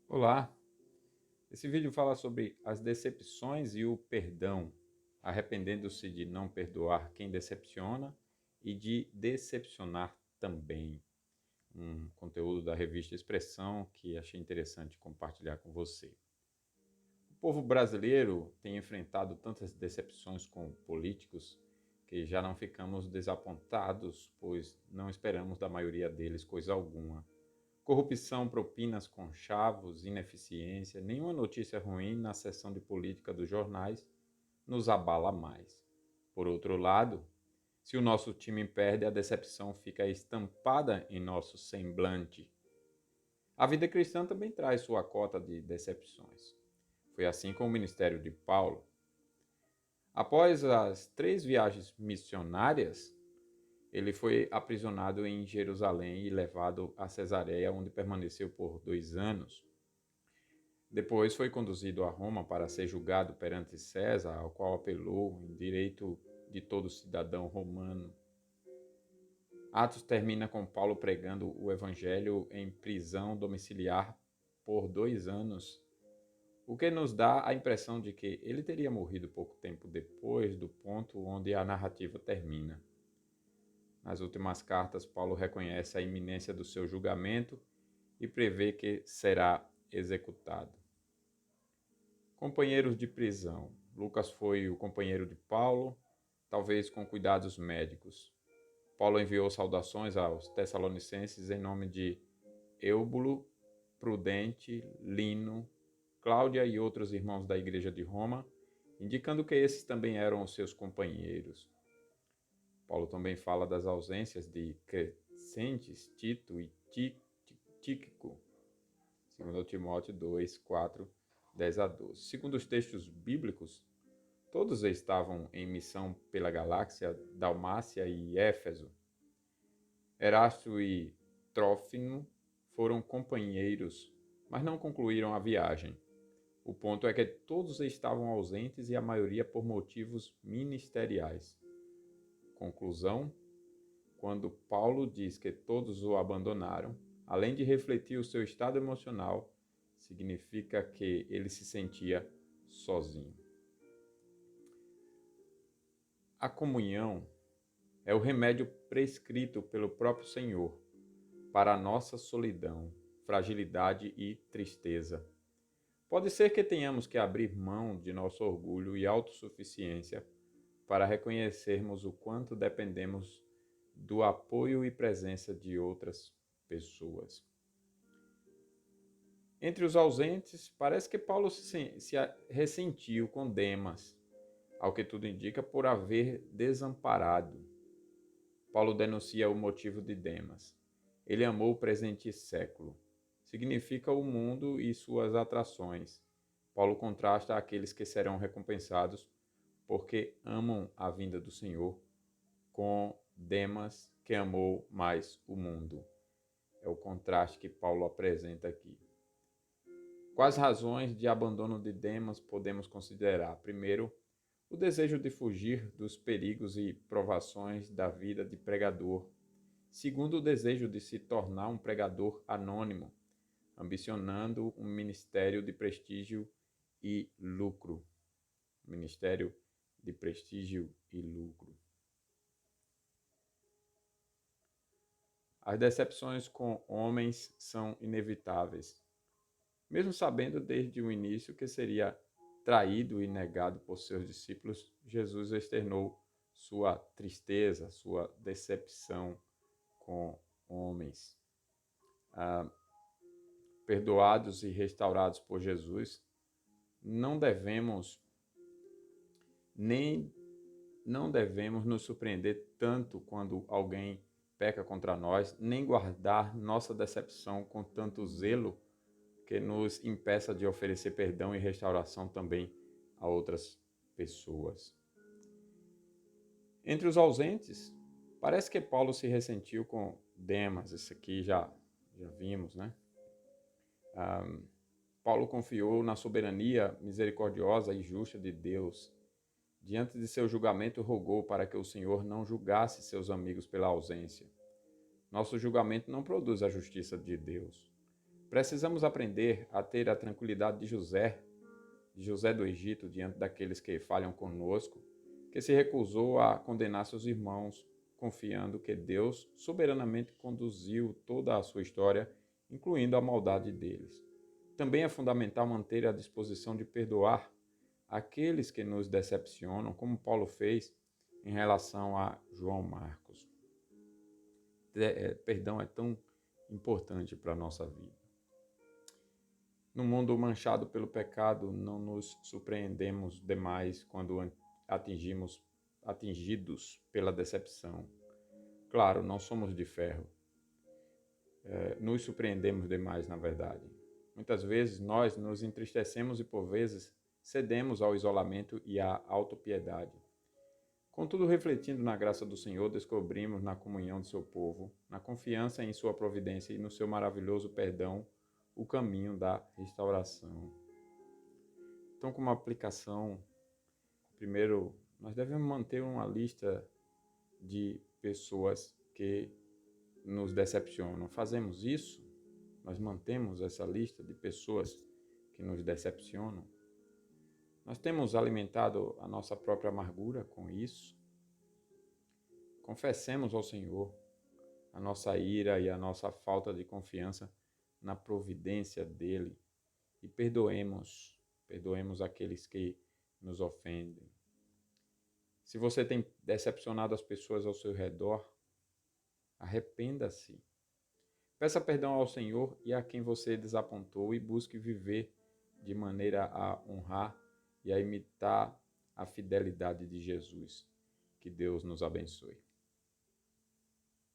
Olá, esse vídeo fala sobre as decepções e o perdão, arrependendo-se de não perdoar quem decepciona e de decepcionar também. Um conteúdo da revista Expressão que achei interessante compartilhar com você. O povo brasileiro tem enfrentado tantas decepções com políticos que já não ficamos desapontados, pois não esperamos da maioria deles coisa alguma. Corrupção, propinas, conchavos, ineficiência, nenhuma notícia ruim na seção de política dos jornais nos abala mais. Por outro lado, se o nosso time perde, a decepção fica estampada em nosso semblante. A vida cristã também traz sua cota de decepções. Foi assim com o ministério de Paulo. Após as 3 viagens missionárias, ele foi aprisionado em Jerusalém e levado a Cesareia, onde permaneceu por 2 anos. Depois foi conduzido a Roma para ser julgado perante César, ao qual apelou em direito de todo cidadão romano. Atos termina com Paulo pregando o evangelho em prisão domiciliar por 2 anos, o que nos dá a impressão de que ele teria morrido pouco tempo depois do ponto onde a narrativa termina. Nas últimas cartas, Paulo reconhece a iminência do seu julgamento e prevê que será executado. Companheiros de prisão. Lucas foi o companheiro de Paulo, talvez com cuidados médicos. Paulo enviou saudações aos Tessalonicenses em nome de Eúbulo, Prudente, Lino, Cláudia e outros irmãos da igreja de Roma, indicando que esses também eram os seus companheiros. Paulo também fala das ausências de Crescentes, Tito e Tíquico, segundo Timóteo 2, 4, 10 a 12. Segundo os textos bíblicos, todos estavam em missão pela galáxia, Dalmácia e Éfeso. Erasto e Trófimo foram companheiros, mas não concluíram a viagem. O ponto é que todos estavam ausentes e a maioria por motivos ministeriais. Conclusão: quando Paulo diz que todos o abandonaram, além de refletir o seu estado emocional, significa que ele se sentia sozinho. A comunhão é o remédio prescrito pelo próprio Senhor para a nossa solidão, fragilidade e tristeza. Pode ser que tenhamos que abrir mão de nosso orgulho e autossuficiência para reconhecermos o quanto dependemos do apoio e presença de outras pessoas. Entre os ausentes, parece que Paulo se ressentiu com Demas, ao que tudo indica por haver desamparado. Paulo denuncia o motivo de Demas. Ele amou o presente século. Significa o mundo e suas atrações. Paulo contrasta aqueles que serão recompensados porque amam a vinda do Senhor com Demas, que amou mais o mundo. É o contraste que Paulo apresenta aqui. Quais razões de abandono de Demas podemos considerar? Primeiro, o desejo de fugir dos perigos e provações da vida de pregador. Segundo, o desejo de se tornar um pregador anônimo, ambicionando um ministério de prestígio e lucro. Ministério de prestígio e lucro. As decepções com homens são inevitáveis. Mesmo sabendo desde o início que seria traído e negado por seus discípulos, Jesus externou sua tristeza, sua decepção com homens. Perdoados e restaurados por Jesus, não devemos nos surpreender tanto quando alguém peca contra nós, nem guardar nossa decepção com tanto zelo que nos impeça de oferecer perdão e restauração também a outras pessoas. Entre os ausentes, parece que Paulo se ressentiu com Demas, isso aqui já vimos, né? Paulo confiou na soberania misericordiosa e justa de Deus. Diante de seu julgamento, rogou para que o Senhor não julgasse seus amigos pela ausência. Nosso julgamento não produz a justiça de Deus. Precisamos aprender a ter a tranquilidade de José do Egito, diante daqueles que falham conosco, que se recusou a condenar seus irmãos, confiando que Deus soberanamente conduziu toda a sua história, incluindo a maldade deles. Também é fundamental manter a disposição de perdoar aqueles que nos decepcionam, como Paulo fez em relação a João Marcos. Perdão é tão importante para a nossa vida. No mundo manchado pelo pecado, não nos surpreendemos demais quando atingidos pela decepção. Claro, não somos de ferro. Nos surpreendemos demais, na verdade. Muitas vezes nós nos entristecemos e, por vezes, cedemos ao isolamento e à autopiedade. Contudo, refletindo na graça do Senhor, descobrimos na comunhão de seu povo, na confiança em sua providência e no seu maravilhoso perdão, o caminho da restauração. Então, como aplicação, primeiro, nós devemos manter uma lista de pessoas que nos decepcionam. Fazemos isso? Nós mantemos essa lista de pessoas que nos decepcionam? Nós temos alimentado a nossa própria amargura com isso? Confessemos ao Senhor a nossa ira e a nossa falta de confiança na providência dEle e perdoemos aqueles que nos ofendem. Se você tem decepcionado as pessoas ao seu redor, arrependa-se. Peça perdão ao Senhor e a quem você desapontou e busque viver de maneira a honrar e a imitar a fidelidade de Jesus. Que Deus nos abençoe.